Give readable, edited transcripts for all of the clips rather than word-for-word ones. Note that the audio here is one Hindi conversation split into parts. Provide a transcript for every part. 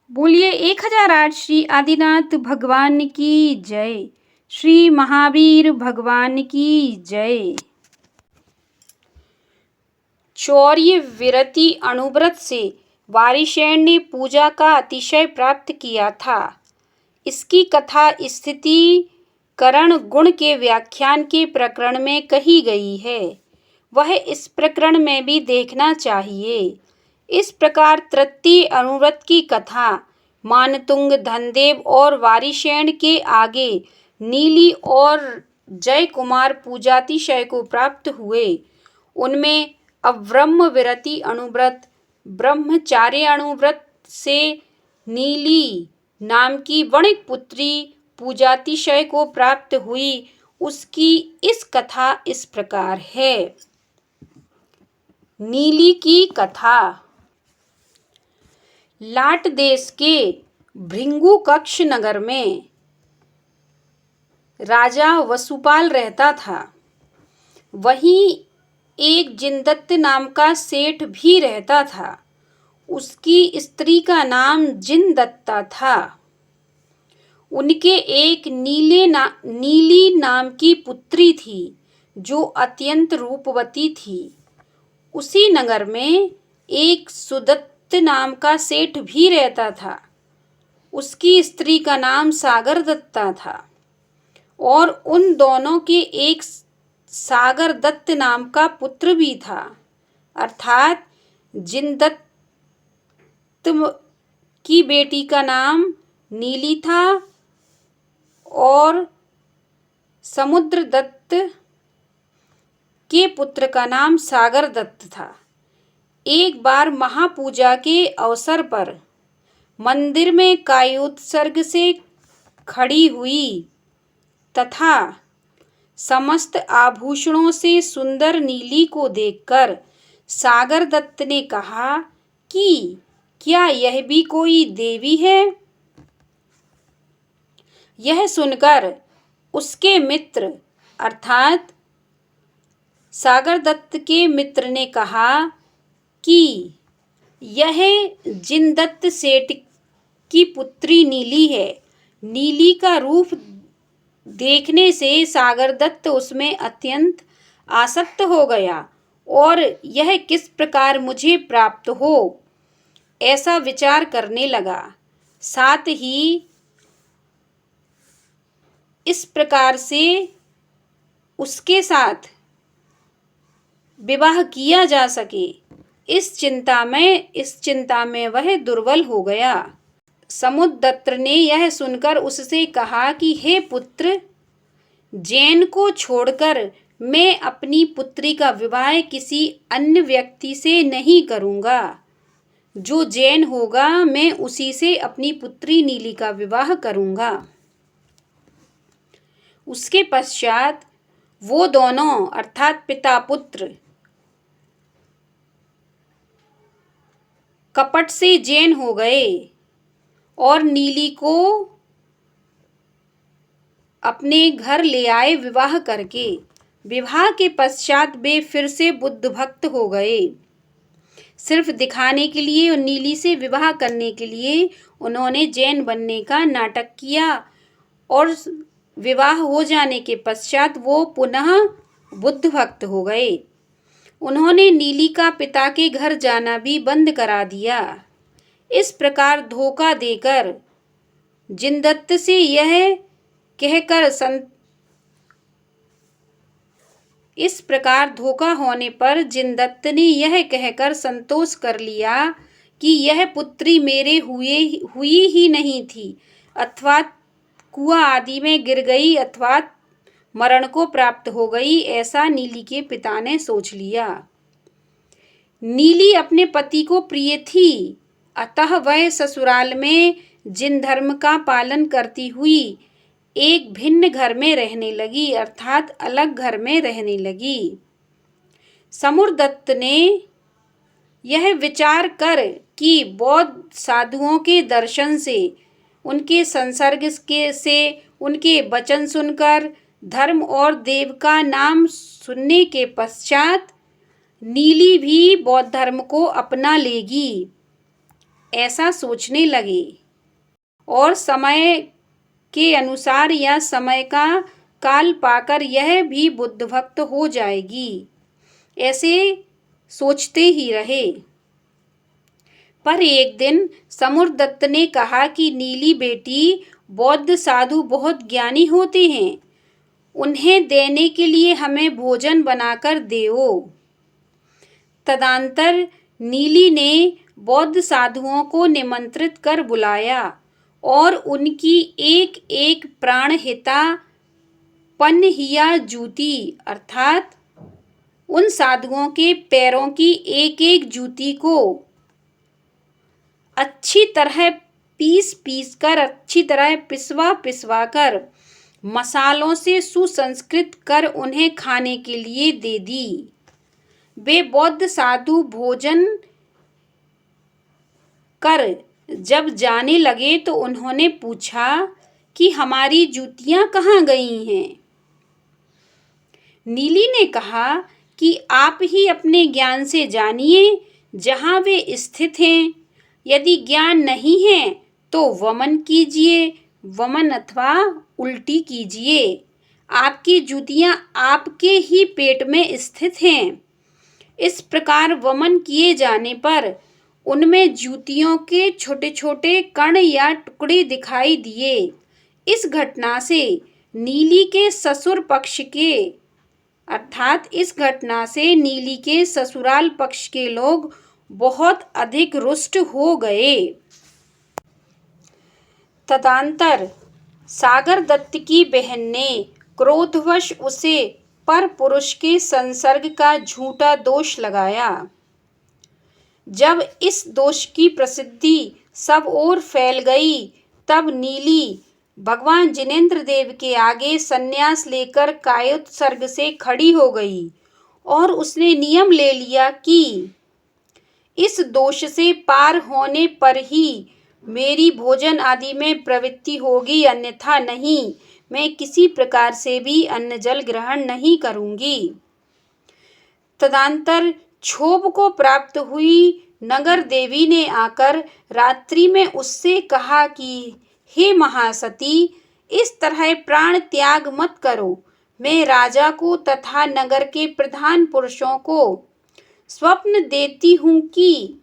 बोलिए 1008 श्री आदिनाथ भगवान की जय। श्री महावीर भगवान की जय। चौर्य विरति अणुव्रत से वारिशेन ने पूजा का अतिशय प्राप्त किया था। इसकी कथा स्थिति करण गुण के व्याख्यान के प्रकरण में कही गई है। वह इस प्रकरण में भी देखना चाहिए। इस प्रकार तृतीय अणुव्रत की कथा मानतुंग, धनदेव और वारिशेन के आगे नीली और जय कुमार पूजातिशय को प्राप्त हुए। उनमें अब्रह्म विरति अणुव्रत, ब्रह्मचार्य अणुव्रत से नीली नाम की वणिक पुत्री पूजातिशय को प्राप्त हुई। उसकी इस कथा इस प्रकार है। नीली की कथा। लाट देश के भृंगु कक्ष नगर में राजा वसुपाल रहता था। वहीं एक जिनदत्त नाम का सेठ भी रहता था। उसकी स्त्री का नाम जिनदत्ता था। उनके एक नीली नाम की पुत्री थी जो अत्यंत रूपवती थी। उसी नगर में एक सुदत्त नाम का सेठ भी रहता था। उसकी स्त्री का नाम सागर दत्ता था और उन दोनों के एक सागर दत्त नाम का पुत्र भी था। अर्थात जिनदत्त की बेटी का नाम नीली था और समुद्र दत्त के पुत्र का नाम सागर दत्त था। एक बार महापूजा के अवसर पर मंदिर में कायोत्सर्ग से खड़ी हुई तथा समस्त आभूषणों से सुंदर नीली को देखकर सागर दत्त ने कहा कि क्या यह भी कोई देवी है? यह सुनकर उसके मित्र अर्थात सागर दत्त के मित्र ने कहा कि यह जिनदत्त सेठ की पुत्री नीली है। नीली का रूप देखने से सागर दत्त उसमें अत्यंत आसक्त हो गया और यह किस प्रकार मुझे प्राप्त हो ऐसा विचार करने लगा। साथ ही इस प्रकार से उसके साथ विवाह किया जा सके इस चिंता में वह दुर्बल हो गया। समुद्रदत्त ने यह सुनकर उससे कहा कि हे पुत्र, जैन को छोड़कर मैं अपनी पुत्री का विवाह किसी अन्य व्यक्ति से नहीं करूँगा। जो जैन होगा मैं उसी से अपनी पुत्री नीली का विवाह करूँगा। उसके पश्चात वो दोनों अर्थात पिता पुत्र कपट से जैन हो गए और नीली को अपने घर ले आए विवाह करके। विवाह के पश्चात वे फिर से बुद्ध भक्त हो गए। सिर्फ दिखाने के लिए और नीली से विवाह करने के लिए उन्होंने जैन बनने का नाटक किया और विवाह हो जाने के पश्चात वो पुनः बुद्ध भक्त हो गए। उन्होंने नीली का पिता के घर जाना भी बंद करा दिया। इस प्रकार धोखा देकर जिनदत्त से यह कहकर इस प्रकार धोखा होने पर जिनदत्त ने यह कहकर संतोष कर लिया कि यह पुत्री मेरे हुई ही नहीं थी, अथवा कुआं आदि में गिर गई अथवा मरण को प्राप्त हो गई, ऐसा नीली के पिता ने सोच लिया। नीली अपने पति को प्रिय थी, अतः वह ससुराल में जिन धर्म का पालन करती हुई एक भिन्न घर में रहने लगी अर्थात अलग घर में रहने लगी। समुद्रदत्त ने यह विचार कर कि बौद्ध साधुओं के दर्शन से, उनके संसर्ग से, उनके वचन सुनकर, धर्म और देव का नाम सुनने के पश्चात नीली भी बौद्ध धर्म को अपना लेगी। ऐसा सोचने लगे और समय के अनुसार या समय का काल पाकर यह भी बुद्ध भक्त हो जाएगी, ऐसे सोचते ही रहे। पर एक दिन समुद्रदत्त ने कहा कि नीली बेटी, बौद्ध साधु बहुत ज्ञानी होते हैं, उन्हें देने के लिए हमें भोजन बनाकर देओ। तदंतर नीली ने बौद्ध साधुओं को निमंत्रित कर बुलाया और उनकी एक एक प्राणहिता पनहिया जूती अर्थात उन साधुओं के पैरों की एक एक जूती को अच्छी तरह पीस कर, अच्छी तरह पिसवा कर मसालों से सुसंस्कृत कर उन्हें खाने के लिए दे दी। वे बौद्ध साधु भोजन कर जब जाने लगे तो उन्होंने पूछा कि हमारी जूतियां कहाँ गई हैं? नीली ने कहा कि आप ही अपने ज्ञान से जानिए जहाँ वे स्थित हैं। यदि ज्ञान नहीं है तो वमन कीजिए, वमन अथवा उल्टी कीजिए। आपकी जूतियां आपके ही पेट में स्थित हैं। इस प्रकार वमन किए जाने पर उनमें जूतियों के छोटे छोटे कण या टुकड़े दिखाई दिए। इस घटना से नीली के ससुर पक्ष के अर्थात इस घटना से नीली के ससुराल पक्ष के लोग बहुत अधिक रुष्ट हो गए। तदंतर सागर दत्त की बहन ने क्रोधवश उसे पर पुरुष के संसर्ग का झूठा दोष लगाया। जब इस दोष की प्रसिद्धि सब ओर फैल गई तब नीली भगवान जिनेंद्र देव के आगे संन्यास लेकर कायोत्सर्ग से खड़ी हो गई और उसने नियम ले लिया कि इस दोष से पार होने पर ही मेरी भोजन आदि में प्रवृत्ति होगी, अन्यथा नहीं। मैं किसी प्रकार से भी अन्न जल ग्रहण नहीं करूंगी। तदंतर क्षोभ को प्राप्त हुई नगर देवी ने आकर रात्रि में उससे कहा कि हे महासती, इस तरह प्राण त्याग मत करो। मैं राजा को तथा नगर के प्रधान पुरुषों को स्वप्न देती हूँ कि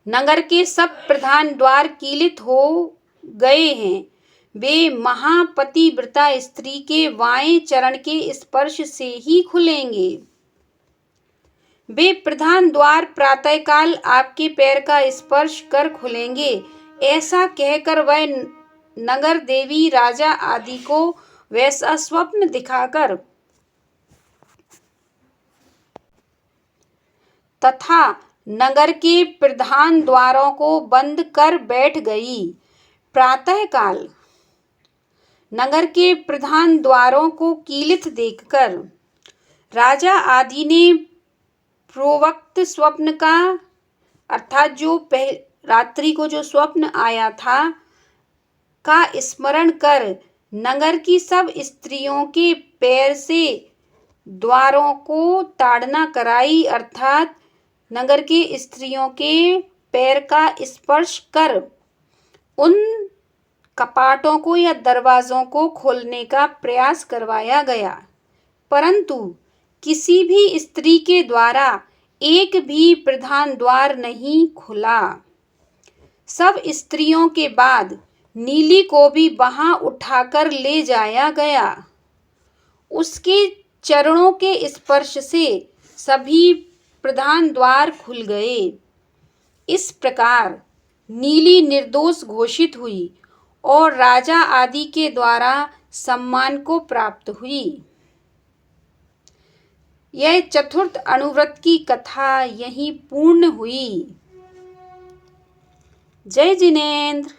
नगर के सब प्रधान द्वार कीलित हो गए हैं। वे महापतिव्रता स्त्री के बाएं चरण के स्पर्श से ही खुलेंगे। वे प्रधान द्वार प्रातःकाल आपके पैर का स्पर्श कर खुलेंगे। ऐसा कहकर वह नगर देवी राजा आदि को वैसा स्वप्न दिखाकर तथा नगर के प्रधान द्वारों को बंद कर बैठ गई। प्रातःकाल नगर के प्रधान द्वारों को कीलित देखकर राजा आदि ने प्रोक्त स्वप्न का अर्थात जो रात्रि को जो स्वप्न आया था का स्मरण कर नगर की सब स्त्रियों के पैर से द्वारों को ताड़ना कराई अर्थात नगर के स्त्रियों के पैर का स्पर्श कर उन कपाटों को या दरवाजों को खोलने का प्रयास करवाया गया, परंतु किसी भी स्त्री के द्वारा एक भी प्रधान द्वार नहीं खुला। सब स्त्रियों के बाद नीली को भी वहां उठाकर ले जाया गया। उसके चरणों के स्पर्श से सभी प्रधान द्वार खुल गए। इस प्रकार नीली निर्दोष घोषित हुई और राजा आदि के द्वारा सम्मान को प्राप्त हुई। यह चतुर्थ अनुव्रत की कथा यहीं पूर्ण हुई। जय जिनेंद्र।